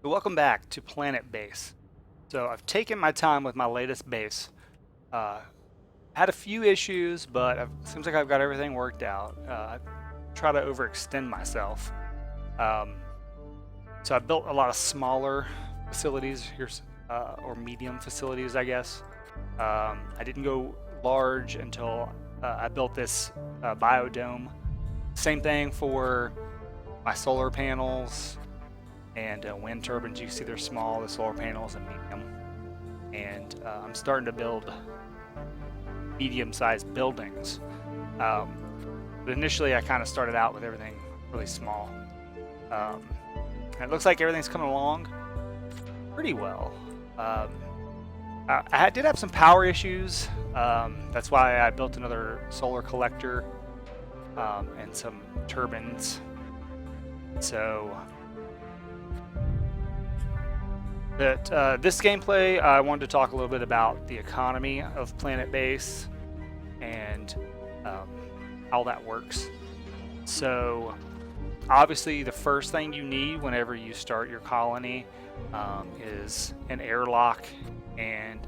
Welcome back to Planetbase. So I've taken my time with my latest base. Uh, had a few issues, but it seems like I've got everything worked out. I try to overextend myself. Um, so I built a lot of smaller facilities here, or medium facilities, I guess. I didn't go large until I built this biodome. Same thing for my solar panels and wind turbines. You can see they're small, the solar panels, and medium. And I'm starting to build medium-sized buildings. But initially, I kind of started out with everything really small. And it looks like everything's coming along pretty well. I did have some power issues. That's why I built another solar collector and some turbines. So this gameplay, I wanted to talk a little bit about the economy of Planetbase and how that works. So obviously the first thing you need whenever you start your colony is an airlock and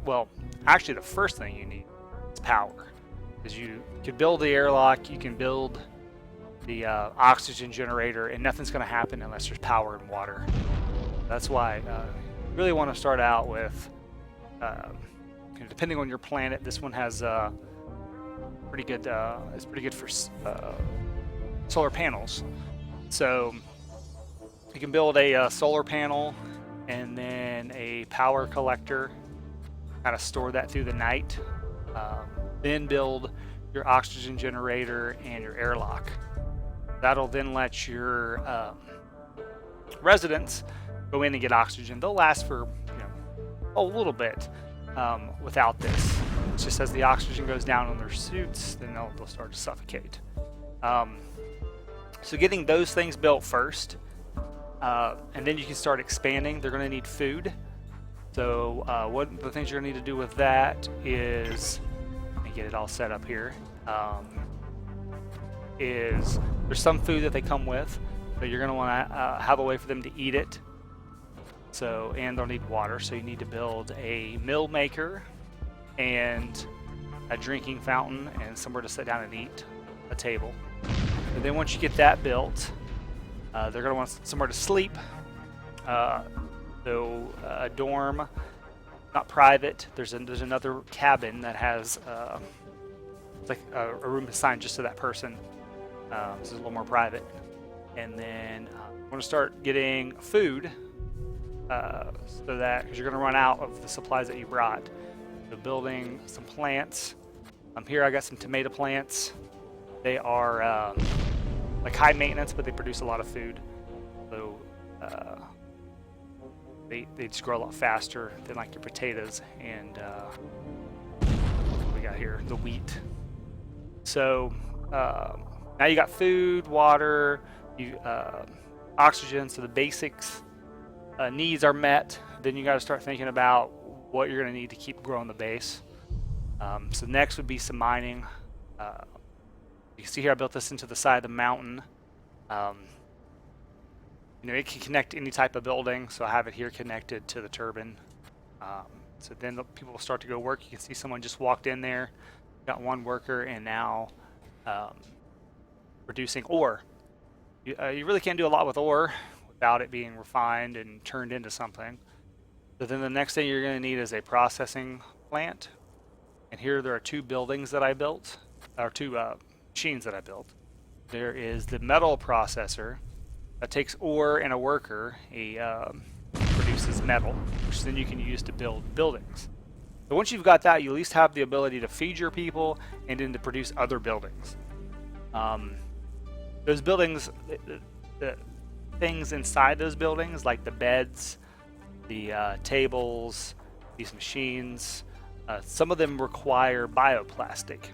well, actually the first thing you need is power. Because you can build the airlock, you can build the oxygen generator, and nothing's going to happen unless there's power and water. That's why you really want to start out with, depending on your planet, this one has pretty good. It's pretty good for solar panels. So you can build a solar panel and then a power collector, kind of store that through the night. Then build your oxygen generator and your airlock. That'll then let your residents go in and get oxygen. They'll last for a little bit without this. It's just as the oxygen goes down on their suits, then they'll start to suffocate. So getting those things built first, and then you can start expanding. They're going to need food. So what the things you're going to need to do with that is, let me get it all set up here. Is there's some food that they come with, but you're going to want to have a way for them to eat it. So, and they'll need water, so you need to build a mill maker and a drinking fountain and somewhere to sit down and eat, a table. And then once you get that built, they're going to want somewhere to sleep. So a dorm, not private. There's another cabin that has it's like a room assigned just to that person. This is a little more private. And then I'm going to start getting food. So that, because you're going to run out of the supplies that you brought. So building some plants. Here I got some tomato plants. They are like high maintenance, but they produce a lot of food. So they just grow a lot faster than like your potatoes and what we got here, the wheat. So now you got food, water, oxygen. So the basics. Needs are met. Then you got to start thinking about what you're going to need to keep growing the base. So next would be some mining. You can see here I built this into the side of the mountain. It can connect to any type of building, so I have it here connected to the turbine. So then people will start to go work. You can see someone just walked in there, got one worker, and now producing ore. You really can't do a lot with ore without it being refined and turned into something. So then the next thing you're going to need is a processing plant. And here there are two buildings that I built, or two machines that I built. There is the metal processor that takes ore and a worker. He produces metal, which then you can use to build buildings. So once you've got that, you at least have the ability to feed your people and then to produce other buildings. Those buildings, the things inside those buildings, like the beds, the tables, these machines, some of them require bioplastic.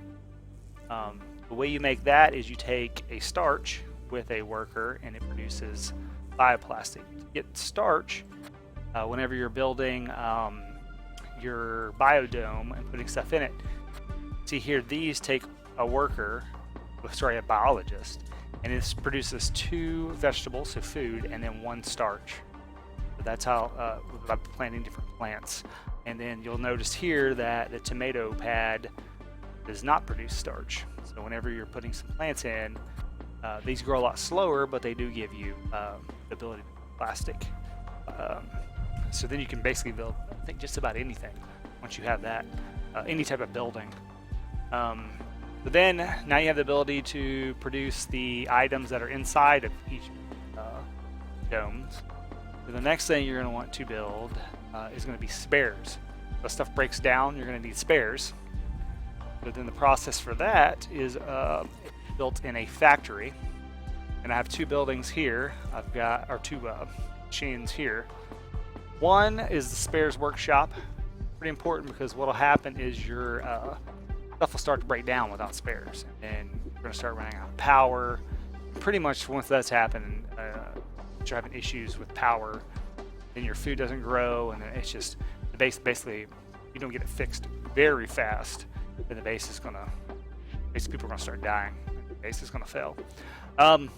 The way you make that is you take a starch with a worker and it produces bioplastic. To get starch, whenever you're building your biodome and putting stuff in it, see here, these take a worker, a biologist, and it produces 2 vegetables, so food, and then 1 starch. That's how I'm planting different plants. And then you'll notice here that the tomato pad does not produce starch. So whenever you're putting some plants in, these grow a lot slower, but they do give you the ability to make plastic. So then you can basically build, I think, just about anything once you have that, any type of building. But then now you have the ability to produce the items that are inside of each domes. So the next thing you're going to want to build is going to be spares. If stuff breaks down, you're going to need spares. But then the process for that is built in a factory. And I have two buildings here. I've got, or two machines here. One is the spares workshop. Pretty important because what will happen is your stuff will start to break down without spares. And you're going to start running out of power. Pretty much once that's happened, you're having issues with power, then your food doesn't grow, and then it's just, the base basically, you don't get it fixed very fast, then the base is going to, basically people are going to start dying. The base is going to fail. And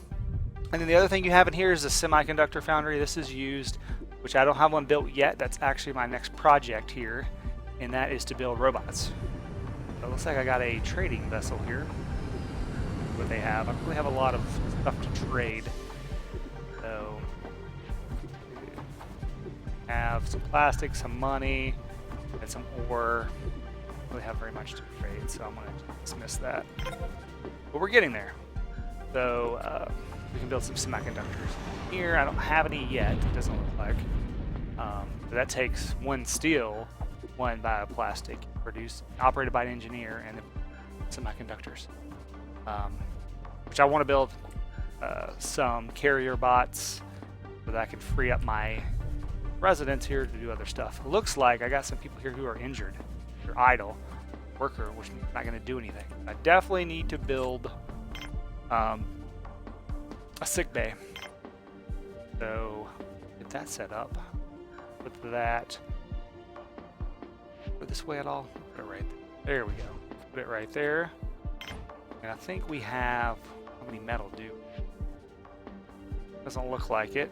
then the other thing you have in here is a semiconductor foundry. This is used, which I don't have one built yet. That's actually my next project here, and that is to build robots. So it looks like I got a trading vessel here. What they have, I don't really have a lot of stuff to trade. So have some plastic, some money, and some ore. Don't really have very much to trade, so I'm going to dismiss that. But we're getting there. So we can build some semiconductors. Here, I don't have any yet, it doesn't look like. But that takes one steel, one bioplastic, produced, operated by an engineer, and then semiconductors. Which I want to build some carrier bots so that I can free up my residents here to do other stuff. It looks like I got some people here who are injured. They're idle, worker, which means I'm not going to do anything. I definitely need to build a sick bay. So get that set up. Put that. Put this way at all? Put it right there. There we go. Put it right there. And I think we have, how many metal do? Doesn't look like it.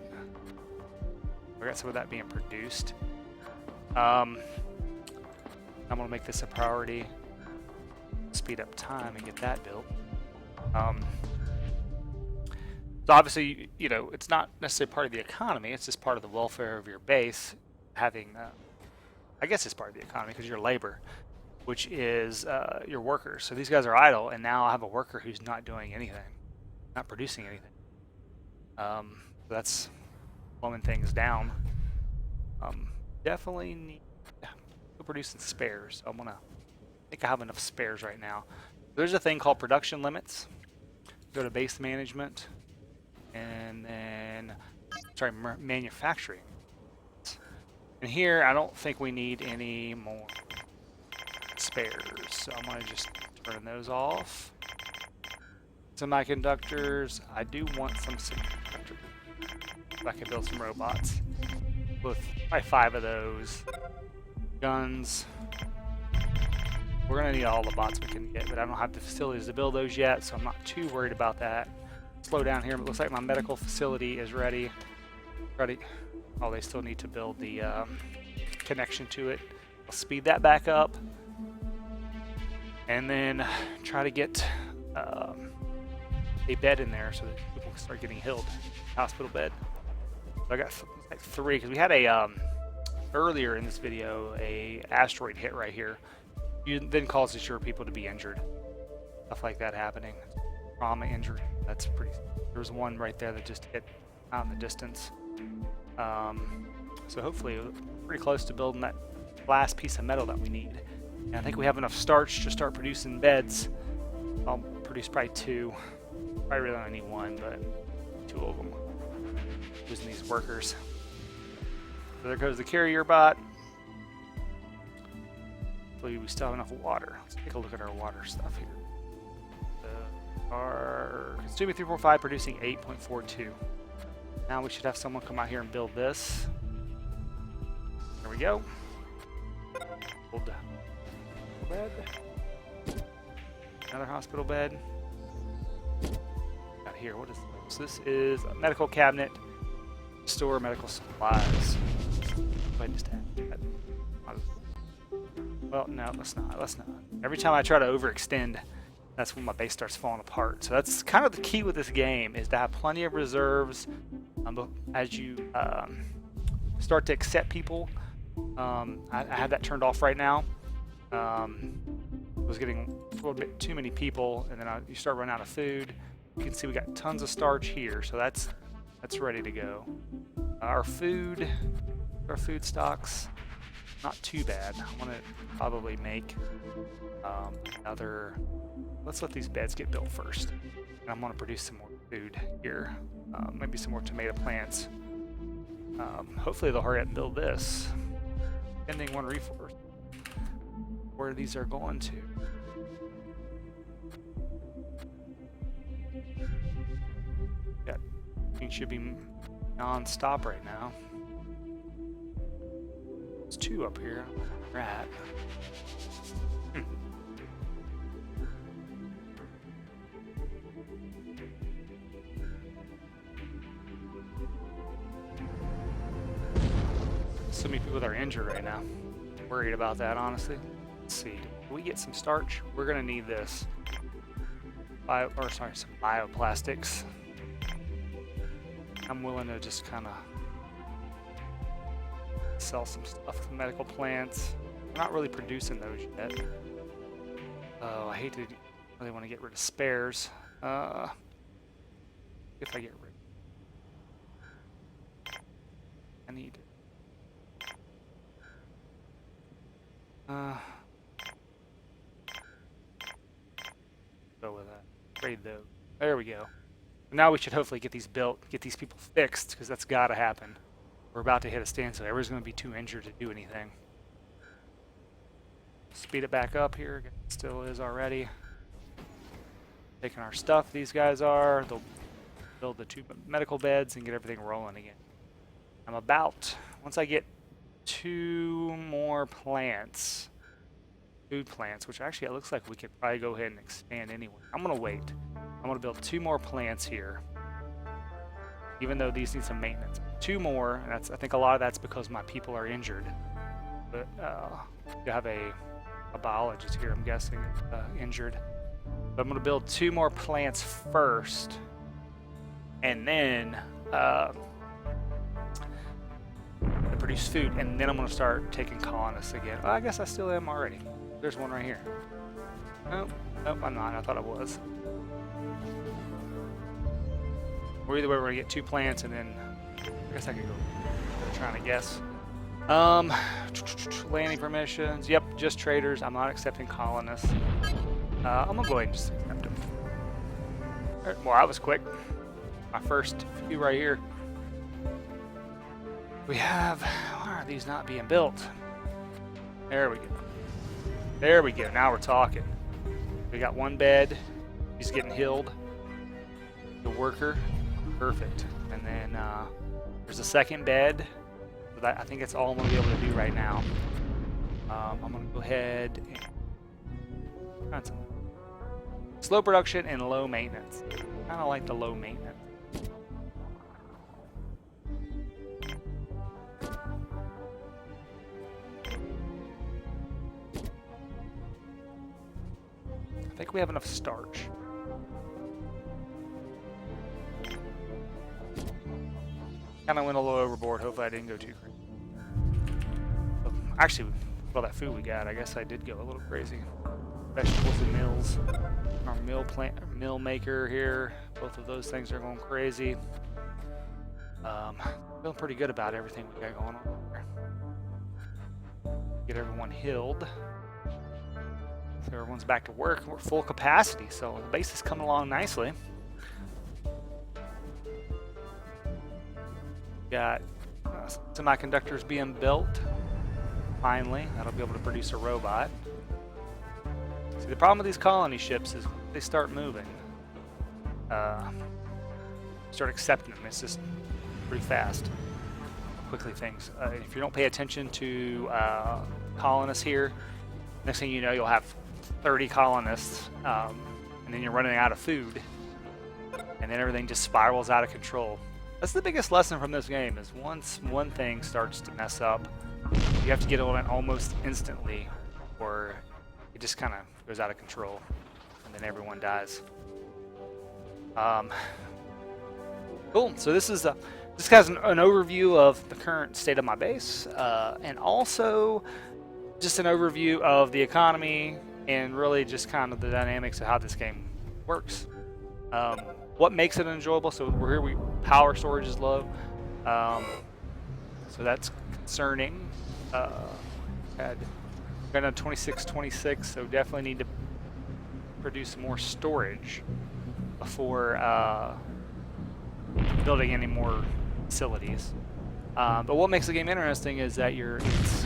I got some of that being produced. I'm gonna make this a priority. Speed up time and get that built. So obviously, you know, it's not necessarily part of the economy. It's just part of the welfare of your base. Having, I guess it's part of the economy because your labor, which is your workers. So these guys are idle, and now I have a worker who's not doing anything, not producing anything. So that's slowing things down. Definitely need to produce some spares. So I think I have enough spares right now. There's a thing called production limits. Go to base management, and then manufacturing. And here, I don't think we need any more spares, so I'm going to just turn those off. Semiconductors, I do want some semiconductors. So I can build some robots with probably 5 of those. Guns. We're going to need all the bots we can get, but I don't have the facilities to build those yet, so I'm not too worried about that. Slow down here, but it looks like my medical facility is ready. Oh, they still need to build the connection to it. I'll speed that back up. And then try to get a bed in there so that people can start getting healed. Hospital bed. So I got like 3, because we had a, earlier in this video, a asteroid hit right here. You then causes your people to be injured. Stuff like that happening. Trauma injury. That's pretty. There was one right there that just hit out in the distance. So hopefully we're pretty close to building that last piece of metal that we need. And I think we have enough starch to start producing beds. I'll produce probably 2. I really only need 1, but 2 of them. Using these workers. So there goes the carrier bot. Hopefully we still have enough water. Let's take a look at our water stuff here. Our consuming 345, producing 8.42. Now we should have someone come out here and build this. There we go. Hold bed. Another hospital bed. Got here. What is this? This is a medical cabinet. Store medical supplies. Go ahead and just add that. Well, no, let's not. Let's not. Every time I try to overextend, that's when my base starts falling apart. So that's kind of the key with this game, is to have plenty of reserves as you start to accept people. I have that turned off right now. I was getting a little bit too many people, and then you start running out of food. You can see we got tons of starch here, so that's ready to go. Our food stocks, not too bad. I want to probably make another. Let's let these beds get built first, and I'm going to produce some more food here. Maybe some more tomato plants. Hopefully they'll hurry up and build this. Depending on resource where these are going to. Yeah, it should be non-stop right now. There's 2 up here. Rat. So many people that are injured right now. Worried about that, honestly. Let's see. Can we get some starch? We're gonna need this. Some bioplastics. I'm willing to just kind of sell some stuff to medical plants. We're not really producing those yet. Oh, I hate to really want to get rid of spares. If I get rid, I need. Go with that. Trade those. There we go. Now we should hopefully get these built, get these people fixed, because that's got to happen. We're about to hit a standstill. Everyone's going to be too injured to do anything. Speed it back up here. It still is already. Taking our stuff, these guys are. They'll build the 2 medical beds and get everything rolling again. I'm about, once I get 2 more plants, food plants, which actually it looks like we could probably go ahead and expand anyway. I'm going to wait. I'm going to build 2 more plants here, even though these need some maintenance. 2 more, and I think a lot of that's because my people are injured. But you have a biologist here, I'm guessing, injured. But I'm going to build 2 more plants first, and then produce food, and then I'm going to start taking colonists again. Well, I guess I still am already. There's one right here. Nope, I'm not. I thought I was. Or either way, we're going to get 2 plants, and then I guess I could go trying to guess. Landing permissions. Yep, just traders. I'm not accepting colonists. I'm going to go ahead and just accept them. Well, that was quick. My first few right here. We have, why are these not being built? There we go. There we go, now we're talking. We got 1 bed, he's getting healed. The worker, perfect. And then there's a 2nd bed. So that, I think that's all I'm gonna be able to do right now. I'm gonna go ahead and find some slow production and low maintenance. Kinda like the low maintenance. I think we have enough starch. Kind of went a little overboard. Hopefully I didn't go too crazy. Actually, with all that food we got, I guess I did go a little crazy. Vegetables and mills. Our mill maker here. Both of those things are going crazy. Feeling pretty good about everything we got going on here. Get everyone healed. So everyone's back to work. We're full capacity, so the base is coming along nicely. Got semiconductors being built. Finally, that'll be able to produce a robot. See, the problem with these colony ships is when they start moving, start accepting them. It's just pretty fast. Quickly things. If you don't pay attention to colonists here, next thing you know, you'll have 30 colonists, and then you're running out of food, and then everything just spirals out of control. That's the biggest lesson from this game, is once one thing starts to mess up, you have to get on it almost instantly, or it just kind of goes out of control, and then everyone dies. Cool. So this has an overview of the current state of my base, and also just an overview of the economy and really just kind of the dynamics of how this game works. What makes it enjoyable? So power storage is low, so that's concerning. Had got a 26, so definitely need to produce more storage before building any more facilities. But what makes the game interesting is that it's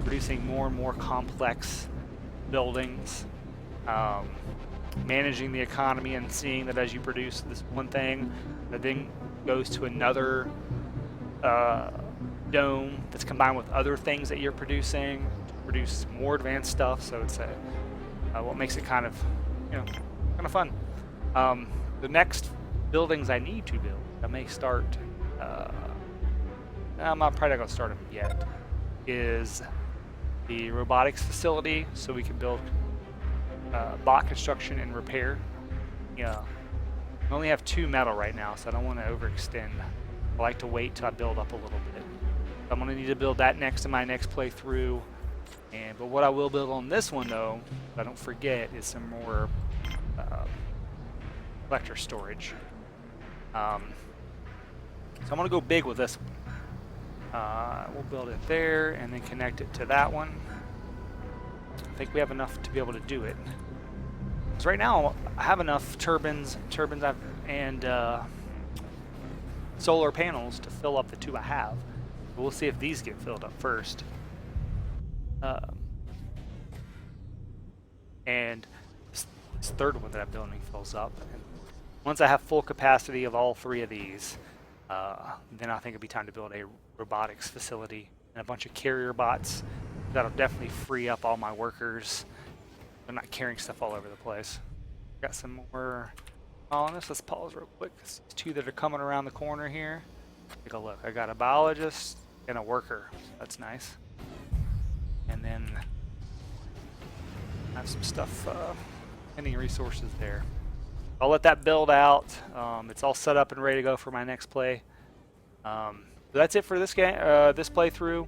producing more and more complex buildings, managing the economy and seeing that as you produce this one thing, that then goes to another dome that's combined with other things that you're producing to produce more advanced stuff. So it's what makes it kind of fun. The next buildings I need to build, I may start. I'm probably not going to start them yet. Is the robotics facility, so we can build bot construction and repair. Yeah, I only have 2 metal right now, so I don't want to overextend. I like to wait till I build up a little bit. I'm going to need to build that next to my next playthrough. But what I will build on this one, though, if I don't forget, is some more collector storage. So I'm going to go big with this one. We'll build it there and then connect it to that one. I think we have enough to be able to do it. So right now I have enough turbines and solar panels to fill up the 2 I have. But we'll see if these get filled up first. And this third one that I'm building fills up. And once I have full capacity of all 3 of these, then I think it'd be time to build a robotics facility and a bunch of carrier bots. That'll definitely free up all my workers. They're not carrying stuff all over the place. Got some more colonists. Let's pause real quick. There's 2 that are coming around the corner here. Take a look. I got a biologist and a worker. That's nice. And then I have some stuff, any resources there. I'll let that build out. It's all set up and ready to go for my next play. So that's it for this game, this playthrough.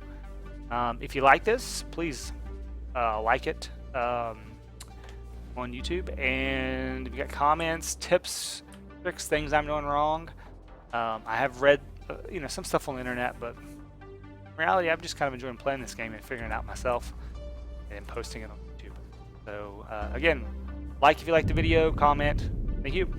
If you like this, please like it on YouTube. And if you got comments, tips, tricks, things I'm doing wrong, I have read some stuff on the internet, but in reality, I'm just kind of enjoying playing this game and figuring it out myself and posting it on YouTube. So again, like if you like the video, comment. Thank you.